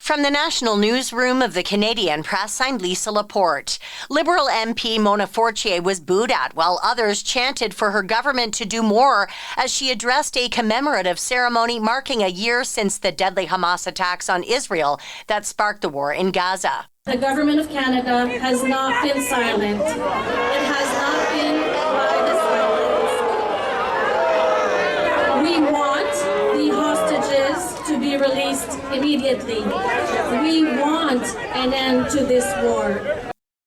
From the national newsroom of the Canadian Press, I'm Lisa Laporte. Liberal MP Mona Fortier was booed at while others chanted for her government to do more as she addressed a commemorative ceremony marking a year since the deadly Hamas attacks on Israel that sparked the war in Gaza. The government of Canada has not been silent. It has not been by the silence. We want the hostages to be released immediately. We want an end to this war.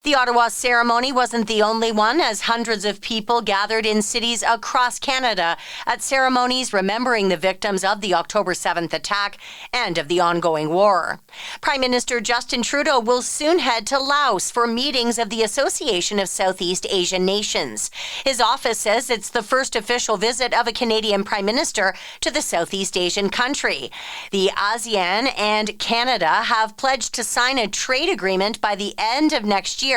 The Ottawa Ceremony wasn't the only one, as hundreds of people gathered in cities across Canada at ceremonies remembering the victims of the October 7th attack and of the ongoing war. Prime Minister Justin Trudeau will soon head to Laos for meetings of the Association of Southeast Asian Nations. His office says it's the first official visit of a Canadian Prime Minister to the Southeast Asian country. The ASEAN and Canada have pledged to sign a trade agreement by the end of next year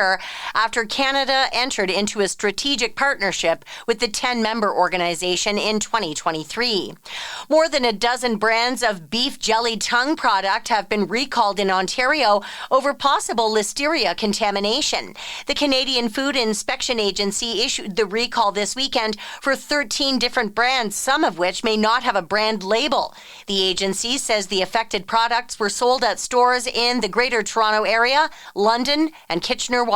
after Canada entered into a strategic partnership with the 10-member organization in 2023. More than a dozen brands of beef jelly tongue product have been recalled in Ontario over possible Listeria contamination. The Canadian Food Inspection Agency issued the recall this weekend for 13 different brands, some of which may not have a brand label. The agency says the affected products were sold at stores in the Greater Toronto Area, London, and Kitchener-Waterloo.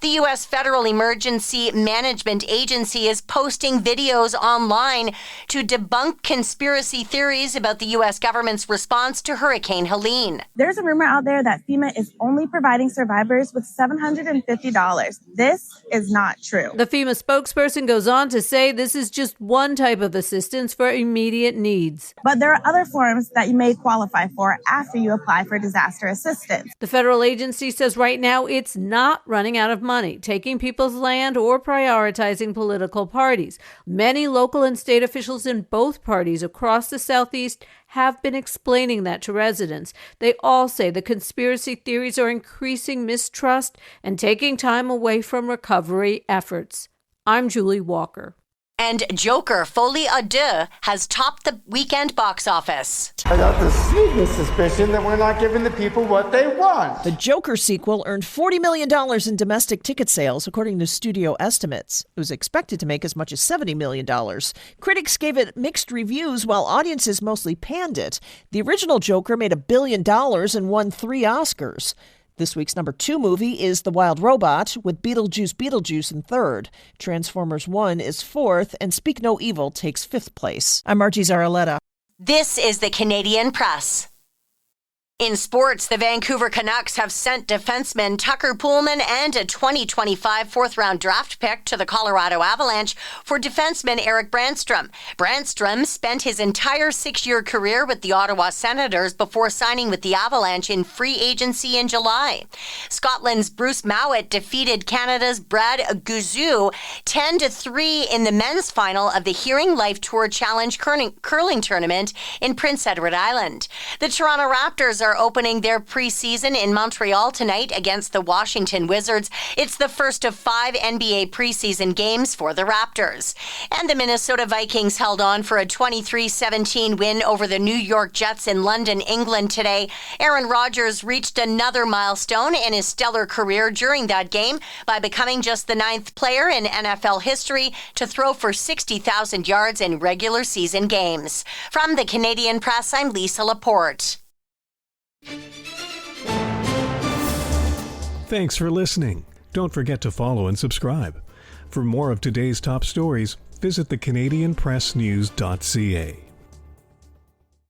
The U.S. Federal Emergency Management Agency is posting videos online to debunk conspiracy theories about the U.S. government's response to Hurricane Helene. There's a rumor out there that FEMA is only providing survivors with $750. This is not true. The FEMA spokesperson goes on to say this is just one type of assistance for immediate needs. But there are other forms that you may qualify for after you apply for disaster assistance. The federal agency says right now it's not running out of money, taking people's land, or prioritizing political parties. Many local and state officials in both parties across the Southeast have been explaining that to residents. They all say the conspiracy theories are increasing mistrust and taking time away from recovery efforts. I'm Julie Walker. And Joker Folie à Deux has topped the weekend box office. I got the sneaking suspicion that we're not giving the people what they want. The Joker sequel earned $40 million in domestic ticket sales, according to studio estimates. It was expected to make as much as $70 million. Critics gave it mixed reviews, while audiences mostly panned it. The original Joker made $1 billion and won 3 Oscars. This week's number 2 movie is The Wild Robot, with Beetlejuice in 3rd. Transformers 1 is 4th, and Speak No Evil takes 5th place. I'm Margie Zaraletta. This is the Canadian Press. In sports, the Vancouver Canucks have sent defenseman Tucker Poolman and a 2025 fourth-round draft pick to the Colorado Avalanche for defenseman Eric Brandstrom. Brandstrom spent his entire 6-year career with the Ottawa Senators before signing with the Avalanche in free agency in July. Scotland's Bruce Mowat defeated Canada's Brad Guzzo 10-3 in the men's final of the Hearing Life Tour Challenge curling tournament in Prince Edward Island. The Toronto Raptors are opening their preseason in Montreal tonight against the Washington Wizards. It's the first of 5 NBA preseason games for the Raptors. And the Minnesota Vikings held on for a 23-17 win over the New York Jets in London, England today. Aaron Rodgers reached another milestone in his stellar career during that game by becoming just the 9th player in NFL history to throw for 60,000 yards in regular season games. From the Canadian Press, I'm Lisa Laporte. Thanks for listening. Don't forget to follow and subscribe. For more of today's top stories, visit thecanadianpressnews.ca.